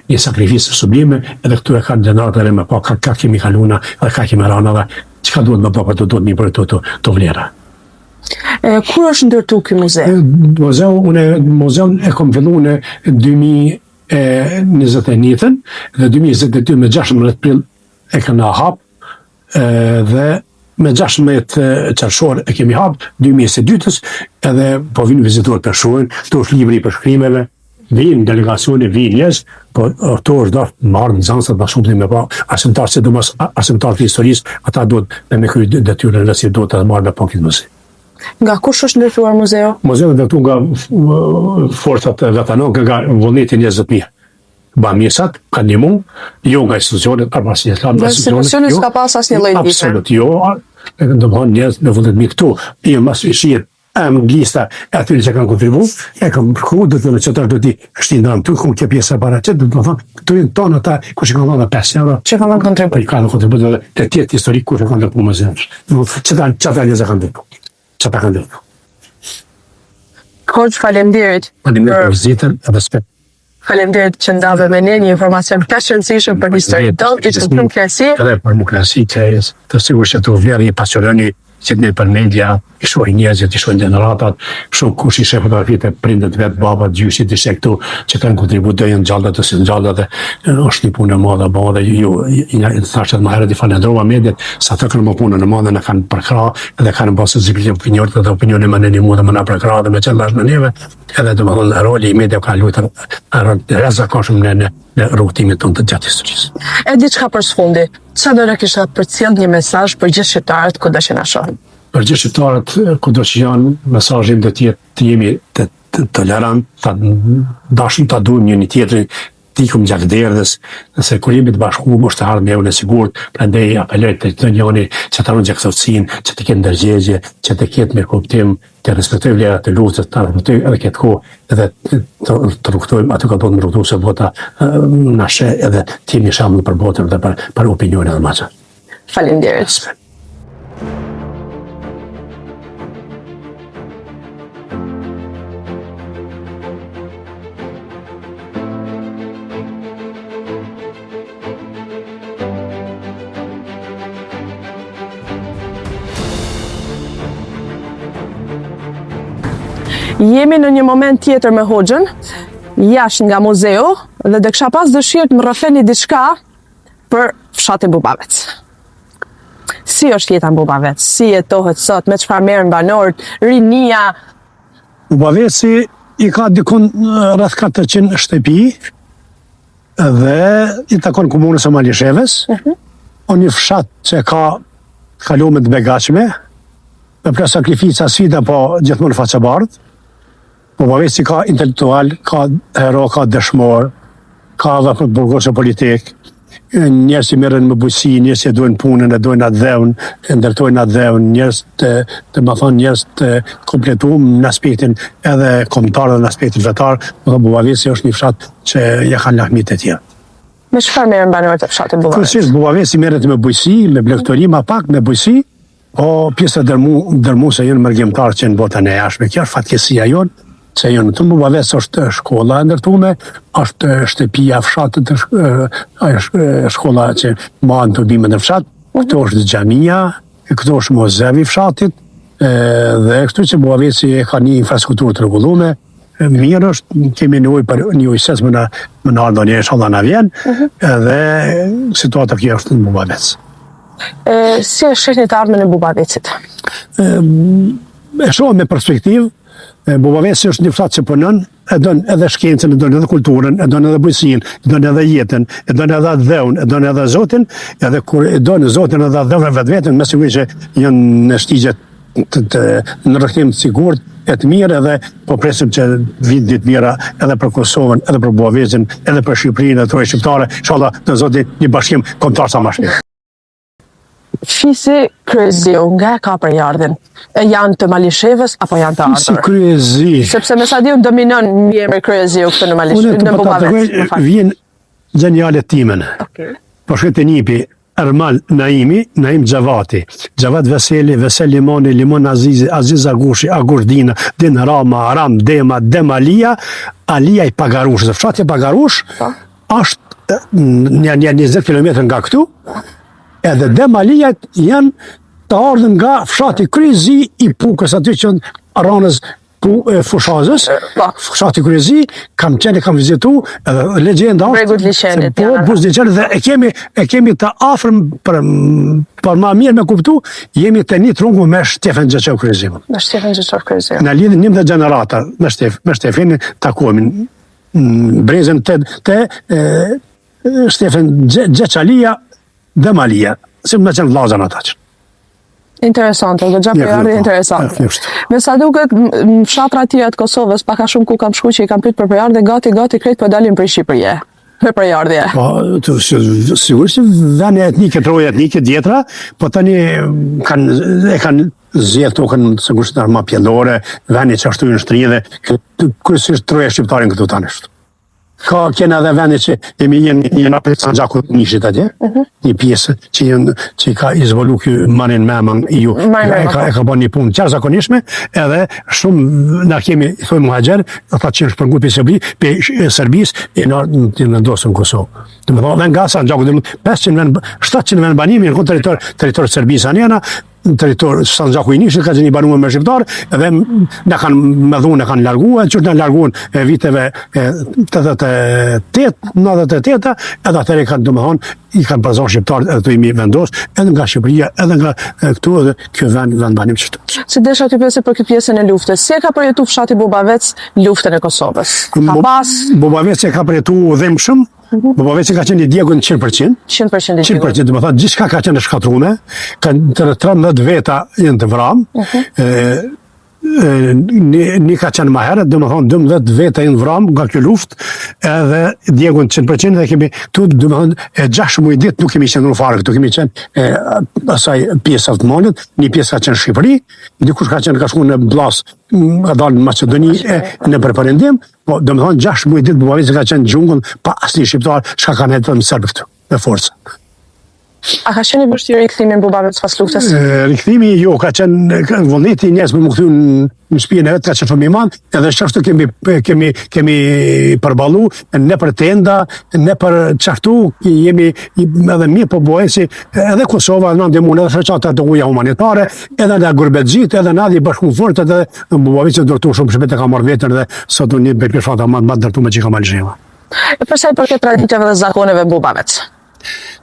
një sakrifisë sublime, edhe këtu e kanë gjeneratëre me pa ka kemi kaluna, edhe ka kemi rana dhe që ka duhet me pa të duhet një për të vlera. Kur është ndërtu ky muze? Muzeun e kom fillu në 2021 dhe 2022 me 16 prill e këna hap dhe me 16 qershor e kemi hap 2022 edhe po vinë vizitor për shojnë, të është libri për shkrimeve, vinë delegacione, vinë jesë, po to është darë marrë në zansët më shumë të me pa asimtarë që dumas asimtarë të historisë, ata duhet me kry detyrën dhe si duhet të marrë me pa këtë mësi. Nga kush është ndërtuar muzeu? Muzeu është ndërtuar nga forcat vetanore, nga vullneti 20.000. Bamirësat kanë ndihmu, jo nga institucionet, armësia islame. Nga institucionet s'ka pas asnjë lloj ndihme. Absolut, jo. Domthonë njerëz me vullnet këtu. Jo mas shihet lista e atyre që kanë kontribuar, e kanë përkruar do të çfarë do të shtin ndam tu ku ke pjesa para çet, do të thonë këtu janë tonë ata kush e kanë dhënë 5 euro. Që kanë kontribuar. Kanë kontribuar të tjerë historik kush e kanë dhënë muzeu. Çfarë janë kanë dhënë. Çfarë kanë dhënë. Koç, faleminderit. Faleminderit për vizitën e respekt. Faleminderit që ndave me ne një informacion të shëndetshëm për historinë tonë, ishte shumë kënaqësi. Edhe për mua kënaqësi të sigurisht që të vlerë i pasiononi që ne për media, i shohin njerëzit, i shohin generatat, shumë kush i sheh fotografitë e prindët vet, babat, gjyshit i sheh këtu që kanë kontribuar gjallëdat ose gjallëdat dhe është një punë e madhe dhe ju thashë më herët i falendrova mediat sa të kanë më punën e madhe në kanë përkrah edhe kanë bërë zgjidhje opinionit dhe opinioni më në mua dhe më na përkrah dhe me çfarë bash në neve edhe domethënë roli i media ka luajtur rrezakonshëm në rrugtimin tonë të gjatë historisë. E diçka për sfundi, çfarë do të kisha përcjell një mesazh për gjithë shqiptarët ku dashin na shohin? Për gjithë shqiptarët, kudo që janë, mesazhi do të jetë të jemi të tolerant, ta dashim ta duajmë njëri tjetrin, të ikum gjatë derdhës, nëse kur jemi të bashkuar është të ardhmë e sigurt, prandaj apeloj te çdo njeri që të ruajë gjaktësinë, që të ketë ndërgjegje, që të ketë me kuptim, të respektojë vlerat e luftës, të respektojë edhe këtë kohë, edhe të rrugtojmë aty ka bota me rrugtuese bota na sheh edhe të jemi shembull për botën dhe për opinionin e maça. Faleminderit. Jemi në një moment tjetër me Hoxhën, jashtë nga muzeu, dhe dhe kisha pas dëshirë të më rrëfeni diçka për fshatin Bubavec. Si është jeta në Bubavec? Si jetohet sot? Me çfarë merren banorët? Rinia? Bubaveci i ka dikun rreth 400 shtëpi dhe i takon komunës së Malishevës. O një fshat që ka kalume të begatshme, me plot sakrifica, sfida, po gjithmonë faqebardh. Bubaveci ka intelektual, ka hero, ka dëshmor, ka edhe për burgosë politik, njerëz që merren me bujqësi, njerëz që duajnë punën, e duajnë atë dheun, e ndërtojnë atë dheun, njerëz njerëz të kompletuar në aspektin edhe kombëtar dhe në aspektin vetar. Bubaveci është një fshat që ja kanë lakmit e tjerë. Me çfarë merren banorët e fshatit Bubavec? Kryesisht Bubaveci merret me bujqësi, me blegtori, ma pak me bujqësi, o pjesë e dërmuese janë mërgjimtar që në botën e jashtme. Kjo është fatkeqësia jonë. Se jonë të Bubavec është shkolla e ndërtume, është shtëpia fshatit, është shkolla që marrën turbime në fshat, këto është xhamia, këto është muzevi fshatit, dhe kështu që Bubaveci ka një infrastrukturë të rregulluar. Mirë është, kemi nevojë për një ujëses më në ardhën e inshallah na vjen, edhe situata kjo është në Bubavec. Si e shihni të ardhmen e Bubavecit? E shohim me perspektivë. Bubaveci është një fshat që punon, e don edhe shkencën, e don edhe kulturën, e don edhe bujqësinë, e don edhe jetën, e don edhe dheun, e don edhe Zotin, edhe kur e don Zotin edhe dheun vetveten, me siguri që janë në shtigje në rrethim të sigurt, e të mirë, edhe po presim që vit ditë mira edhe për Kosovën, edhe për Bubavecin, edhe për Shqipërinë, edhe për shqiptare, inshallah do Zoti një bashkim kombëtar sa më shpejt. Fisi Kryezio nga ka përjardhin? Janë të Malishevës apo janë të ardhur? Fisi Kryezi. Sepse me sa di unë dominon emri Kryezio këtu në Malishevë, në Bubavec. Vjen gjenjalet timen. Po shkete njipi Ermal Naimi, Naim Gjavati, Gjavat Veseli, Vesel Limoni, Limon Azizi, Aziz Agushi, Agurdina, Din Rama, Aram, Dema, Demalia, Alia i Pagarush. Dhe fshati Pagarush është një 20 km nga këtu, edhe Demalijat janë të ardhën nga fshati Kryezi i Pukës, aty që në Aranës Fushazës, fshati Kryezi, kam vizitu, edhe legjenda është, po, buz liqenit, dhe e kemi të afrëm për ma mirë me kuptu, jemi të një trungu me Shtefan Gjeqov Kryezi. Me Shtefan Gjeqov Kryezi. Në lidhë 11 gjenerata me Shtefani takohemi, brezën të Shtefan Gjeqalia dhe Malia, si me qenë vlazën ata që. Interesante, dhe gjatë përjardhje interesante. Me sa duket, fshatra tjera të Kosovës, paka shumë ku kam shku që i kam pyet për përjardhje, gati krejt për dalin për Shqipërie. Për përjardhje. Po, sigurisht që vene etnike, troje etnike, djetra, po tani e kanë zjedhë tokën sigurisht në arma pjellore, vene që ashtu në shtridhe, kërësisht troje shqiptarin këtu tanësht. Ka kena dhe vende që jemi jenë apet San Gjaku Nishit atje, një pjesë që ka izvolu kjo Marin Meman, e ka bo një punë qërë zakonishme, edhe shumë na kemi, thoi muhajgjer, ata që në shpërngu për Serbis, e në ndosën Kosovë. Dhe me thonë, nga San Gjaku, 700 vend banimi në territor Serbis anjena, në territor San Gjaku i Nishit, ka që një banume me shqiptar, edhe në kanë me dhunë, në kanë larguar, qështë në larguar viteve 88, 98, edhe atëre kanë të më thonë, i kanë përzon shqiptarët edhe të imi vendos, edhe nga Shqipëria, edhe nga këtu edhe kjo vend banim qështu. Si desha të pyesi për këtë pjesën e luftës, si e ka përjetu fshati Bubavec luftën e Kosovës? Ka pas... Bubavec e ka përjetu dhemshëm, Bubavec ka qenë i djegun 100%. 100% 100%, dhe më thotë, gjithka ka qenë shkatrume, ka të 13 veta jenë të vramë, një ka qenë ma herët, dhe më thonë 12 veta jenë vramë nga kjo luft, edhe djegun 100% dhe kemi tu, dhe më thonë, 6 muaj ditë nuk kemi qenë në farë, këtu kemi qenë asaj pjesë të molit, një pjesë ka qenë Shqipëri, dikush ka qenë ka shku në Blas, a dalë në Macedoni në përpërindim, po dhe më thonë 6 muaj ditë Bubavec ka qenë gjungën pa asni shqiptar shka kanë hetë në sërbë këtu, me forca. A ka qenë i vështirë rikthimi në Bubavec pas luftës? Rikthimi jo, ka qenë vullneti njerëz me më kthy në shtëpinë e vet, ka qenë shumë i madh, edhe çfarë kemi përballu ne për tenda, ne për çfarë jemi edhe mirë po bëhesi, edhe Kosova na ndihmon edhe shoqata të uja humanitare, edhe nga Gurbexhit, edhe na di bashkëpunë fortë edhe Bubavec ndërtu shumë shpejt e ka marrë veten dhe sot unë me përfshata më ndërtu me çka Malzheva. E përsa i përket traditave dhe zakoneve në Bubavec?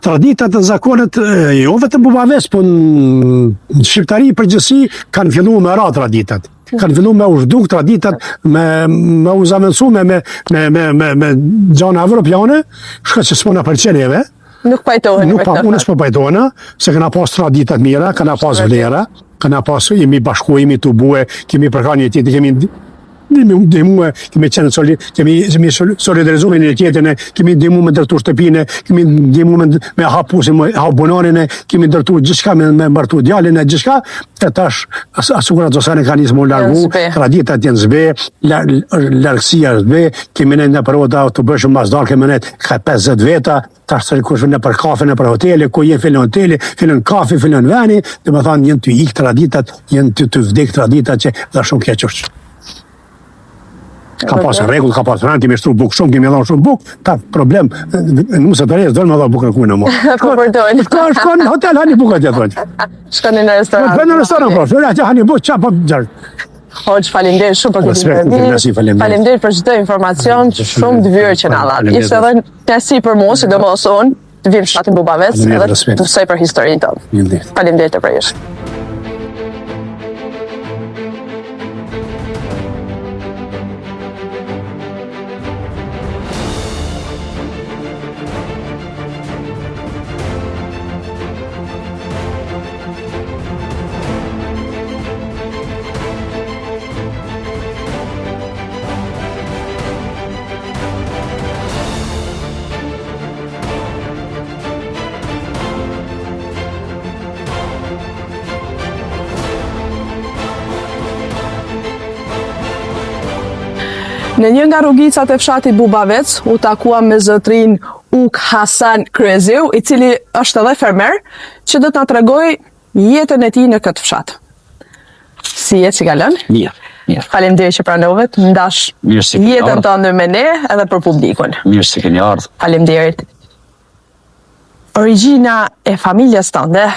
Traditat dhe zakonet, jo vetëm Bubavec, po në Shqiptari përgjithësi kanë fillu me ra traditat. Kanë fillu me ushduk traditat, me u zamensu me gjana evropiane, shka që s'pona përqenjeve. Nuk pajtohen. Unë s'po pajtohen, se këna pas traditat mira, këna pas vlera, këna pas jemi bashku, jemi të bue, kemi përka një tjetë, kemi qenë solidarizume një tjetën, kemi ndihmu me ndërtu shtëpine, kemi ndihmu me hapu bunonin, kemi ndërtu gjithka me mbartu djalin, gjithka, e tash asukurat zosane ka njësë mu largu, traditat jenë zbe, largësia zbe, kemi në përvoda të bëshëm mazdar, kemi në ka 50 veta, tash të rikush në për kafe, në për hoteli, ku jenë filën hoteli, filën kafe, filën veni, dhe me thanë jenë të ikë traditat, jenë të vdek traditat që dhe shumë keqërç. Ka pasë regull, ka pasë rënë, kemi shtru bukë shumë, kemi dhonë shumë bukë, ta problem, në mëse të rejës, dojnë me dhonë bukë në kujnë më. Po përdojnë. Shkon në hotel, hani bukë atje, thonë. Shkoni në restoran. Shkoni në restoran, po, shkoni atje, hani bukë, qa, po, gjarë. Hoqë, falimderit shumë për këtë intervjim. Falimderit për çdo informacion shumë të vyrë që na dhanë. Ishte edhe kënaqësi për mua, sidomos unë, të vim fshatin Bubavec edhe të mësoj për historinë tonë. Falimderit të përjesh. Në një nga rrugicat e fshatit Bubavec, u takuam me zotrin Uk Hasan Kryeziu, i cili është edhe fermer, që do të tregoj jetën e tij në këtë fshat. Si jetë që kalon? Mirë. Faleminderit që pranove të ndash jetën tënde me ne edhe për publikun. Mirë se keni ardhur. Faleminderit. Origjina e familjes tënde,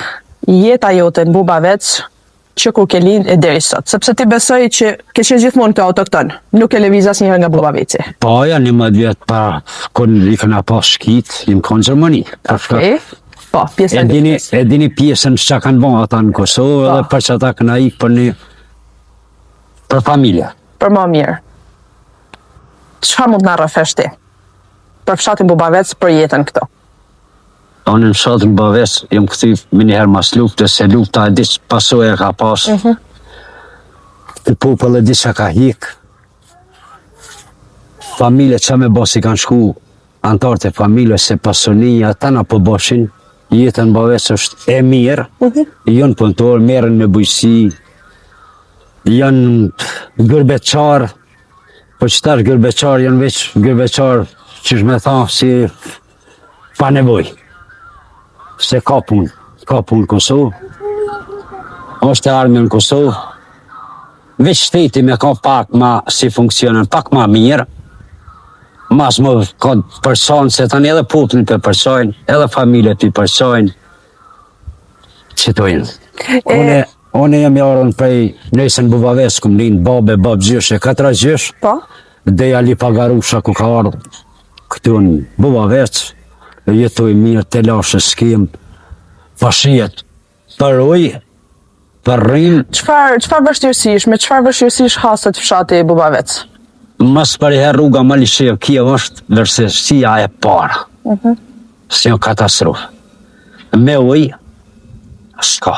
jeta jote në Bubavec, që kur ke lind e deri sot, sepse ti besoj që ke qenë gjithmonë të autokton, nuk e lëviz asnjëherë nga Bubaveci. Po, janë 11 vjet para kur i kena pas shkit, jam në Gjermani. Po, pjesa e dini pjesën që kanë bën ata në Kosovë edhe për që ata kanë ikë për familje. Për më mirë. Çfarë mund na rrëfesh ti? Për fshatin Bubavec, për jetën këto. Unë në fshatin Bubavec, jam këthy me njëherë mas luftës, se lufta e disë pasojë ka pas. Të popull e disë ka hik. Familje që me bosi kanë shku, antarët e familje se pasonia, ata na po boshin, jetën Bubavec është e mirë, janë punëtor, merren me bujqësi, janë gërbeqar, po qëtar gërbeqar, janë veç gërbeqar, që shme thamë si pa nevoj. Se ka punë Kosovë, është e armën Kosovë, veç shteti me ka pak ma si funksionën, pak ma mirë, mas më ka përsonë, se tani edhe popullin për përsojnë, edhe familje për përsojnë, që të jenë. Une jam jarën prej nesën Bubavec, këm linë babe, babgjyshe, 4 gjysh, Po? Deja li pagarusha ku ka ardhë këtu në Bubavec, jetoj mirë, të lashës s'kem, pashijet, për ujë, për rrim, Çfarë vështirësish, me çfarë vështirësish hasët fshati i Bubavec? mas për herë rruga Malishev Kiev është vërsetësia e para. Si një katastrofë. Me ujë, s'ka.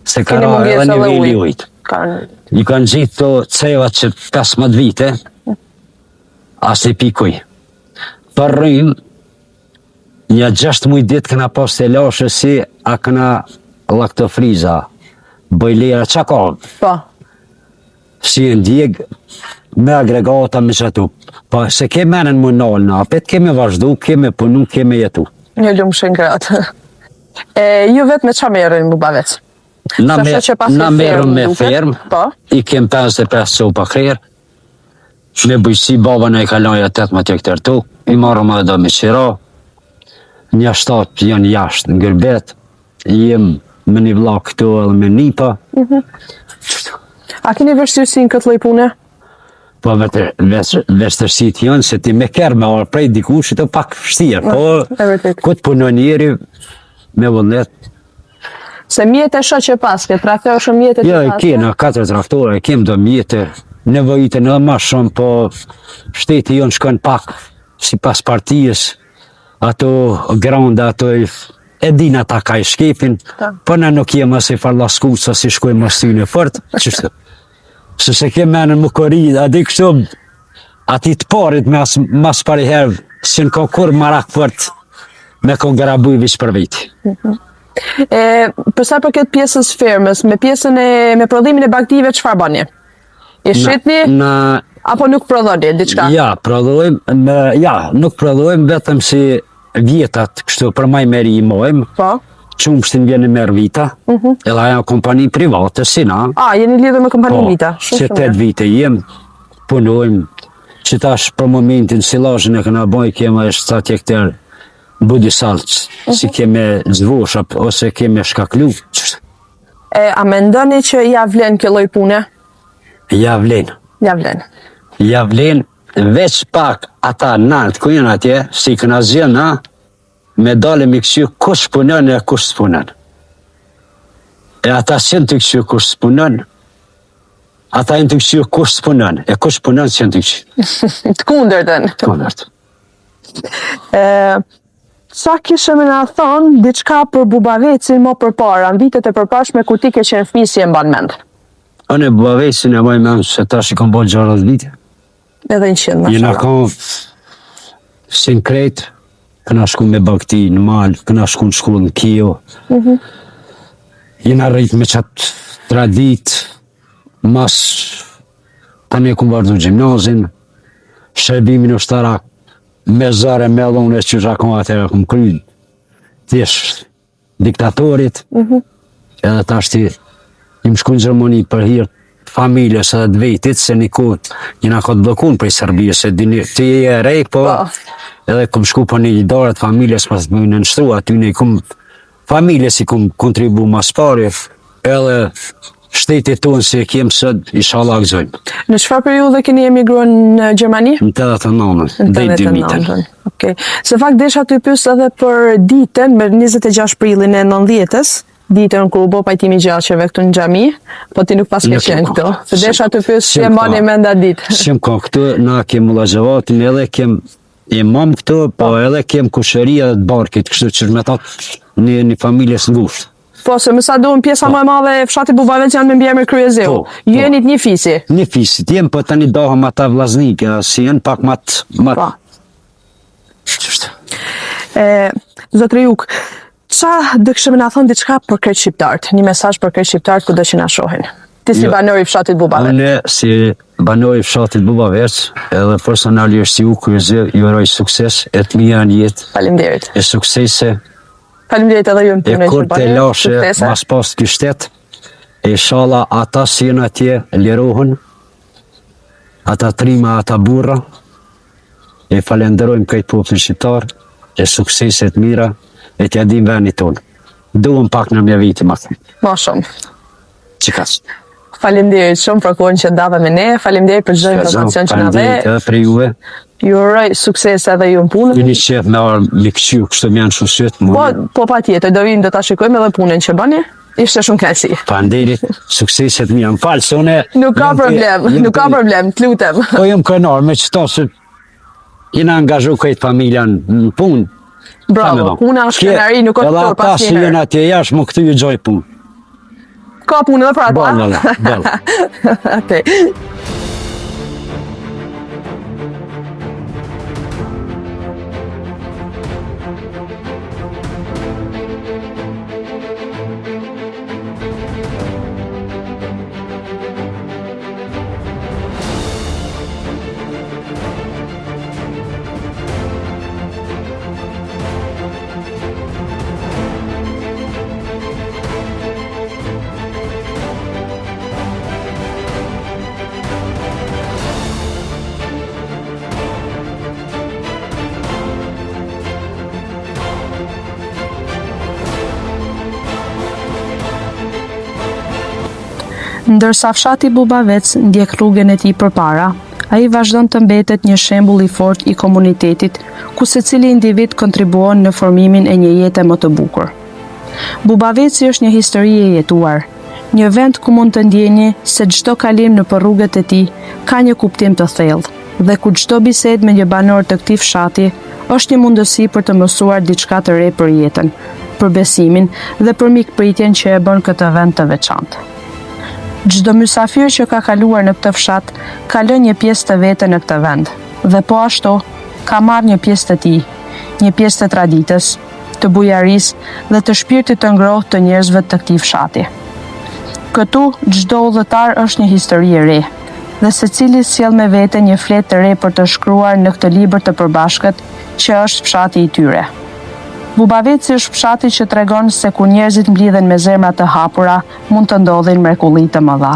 Se ka ra edhe niveli ujtë. I kanë gjithë të cevat që 15 vite, as i pikuj. Për rrim, një 6 muj ditë këna pas të lashë si a këna laktofriza, bojlera, qa ka? Po. Si në djegë, me agregata, me qëtu. Po, se keme menën më nalë në apet, keme vazhdu, keme punu, keme jetu. Një lumë shëngrat. Ju vetë me qa merën Bubavec? Na merëm me fermë, Po. I kem 55 copa krerë, me bujësi baba në i kaloja 18 hektar tu, i marëm edhe me qira, një 7 janë jashtë në Gërbet, jem me një vlak këtu edhe me nipa. A keni vështirësi në këtë lloj pune? Po vështirësit janë se ti me kerë me orë prej dikush të pak vështirë, po këtë punon njeri me vullnet. Se mjetë e shoqe paske, traktor shumë mjetë e Ja, paske? kena 4 traktore, kem do mjetë, nevojitën edhe ma shumë, po shteti jonë shkon pak, si pas partijës, ato granda, ato e din ata ka i shkepin, po na nuk jem as i farlaskusa si shkojmë as ty në fort, qështë? Se se kem menën më kori, a di kështu, ati të parit me mas pari herë, si në ka kur marak fort, me kon garabuj vish për viti. Përsa për këtë pjesës fermës, me pjesën me prodhimin e baktive, çfarë bani? I shitni, apo nuk prodhoni, diçka? Ja, prodhojmë, nuk prodhojmë, vetëm si vjetat, kështu, për maj meri i mojmë, Po. qumshtin vjen e merë vita, edhe aja kompani private, si na. Jeni lidhur me kompani vita? Që 8 vite jem, punojmë, që tash për momentin silazhin e këna boj, kema e 7 hektar budi salç, si keme zvosh, ose keme shkaklu. A mendoni që ja vlen kjo lloj pune? Ja vlen. Ja vlen. Ja vlen, veç pak ata nalt ku janë atje, si këna zjen, na, me dalëm i kësy kush punon e kush s'punon. E ata s'jen të kësy kush s'punon, ata jenë të kësy kush s'punon, e kush punon s'jen të kësy. Të kundërtën. Të kundërt. Sa kishe me na thonë diçka për Bubavecin më përpara, në vitet e përpashme kur ti ke qenë fëmijë si e mban mend? Unë Bubavecin e moj mend se tash i kom bo 60 vite. Edhe 100, Jena mashallah. kom si në krejt, këna shku me bakti në malë, këna shku në shkullë në Kio. Jena rrit me qatë tradit, mas tani e kum vazhdu gjimnazin, shërbimin ushtarak, me zare me dhune që shakon atëre kum kry, tish diktatorit, edhe tash ti im shku në Gjermani për hirë familjes edhe të vetit, se një kohë jena ka të blokun për i Serbijës, se ti e rejk, po edhe kum shku për një lidarët familjes pas të më nështru, aty ne kum familjes i kum kontribu mas pari, edhe shtetit tonë si e kemë sët, inshallah gëzojmë. Në çfarë periudhe keni emigruar në Gjermani? Në 89, dhe 2000. Okej. Se fakt desha të pyes edhe për ditën, me 26 prillin e 90-s, ditën kur u bë pajtimi i gjashëve këtu në xhami, po ti nuk pas ke qenë këtu. Se desha të pyes si e mbani mend atë ditë. Shem ka këtu, na kem mullazhevatin, edhe kem imam këtu, po edhe kem kushëria dhe të barkit, kështu që me ta një familjes ngushtë. Po, se më sa duhen pjesa më e madhe e fshati Bubavec janë me mbiemër kryezeu. Ju jeni një fisi. Një fisi, jem, po tani dohëm ata vllaznike, si janë pak Po. Qështë? Zotri Juk, qa dë këshëm na thonë diçka për krejt shqiptarët? Një mesazh për krejt shqiptarët ku do që na shohin? Ti si banor i fshatit Bubavec. Unë si banor i fshatit Bubavec, edhe personalisht si u kryezeu, ju uroj sukses, e të mija në jetë, Faleminderit. e suksese, Faleminderit edhe ju në e punën kur që të bani. lashe, Suksese. mas pas të kështet, e shala ata si jenë atje, lirohen, ata trima, ata burra, e falenderojmë këtë popullin shqiptar, e sukseset mira, e t'ja dim venit tonë. Duhem pak në mja viti, ma thëmë. Ma shumë. Qikas. Faleminderit shumë për kohën që ndave me ne, faleminderit për çdo informacion që na dhe. Faleminderit edhe për juve. Ju uroj sukses edhe ju në punë. Jeni qef me me këshiu kështu më janë shoqet më. Po patjetër, do vim do ta shikojmë edhe punën që bëni. Ishte shumë kënaqësi. Faleminderit, sukseset mia. M'fal se unë Nuk ka problem, të lutem. Po jam krenar me çto se jena angazhu këtë familjen në punë. Bravo, puna është krenari, nuk është tur pas njëherë. Edhe ata që jenë atje jashtë më këtu ju gjoj punë. Ka punë edhe për ata? Balla. Okej. Ndërsa fshati Bubavec ndjek rrugën e tij përpara, ai vazhdon të mbetet një shembull i fortë i komunitetit, ku secili individ kontribuon në formimin e një jete më të bukur. Bubaveci është një histori e jetuar, një vend ku mund të ndjeni se çdo kalim nëpër rrugët e tij ka një kuptim të thellë, dhe ku çdo bisedë me një banor të këtij fshati është një mundësi për të mësuar diçka të re për jetën, për besimin dhe për mikpritjen që e bën këtë vend të veçantë. Çdo mysafir që ka kaluar në këtë fshat ka lënë një pjesë të vete në këtë vend, dhe po ashtu ka marrë një pjesë të tij, një pjesë të traditës, të bujarisë dhe të shpirtit të ngrohtë të njerëzve të këtij fshati. Këtu çdo udhëtar është një histori e re, dhe secili sjell me vete një fletë të re për të shkruar në këtë libër të përbashkët që është fshati i tyre. Bubaveci është fshati që tregon se kur njerëzit mblidhen me zemra të hapura, mund të ndodhin mrekulli të mëdha.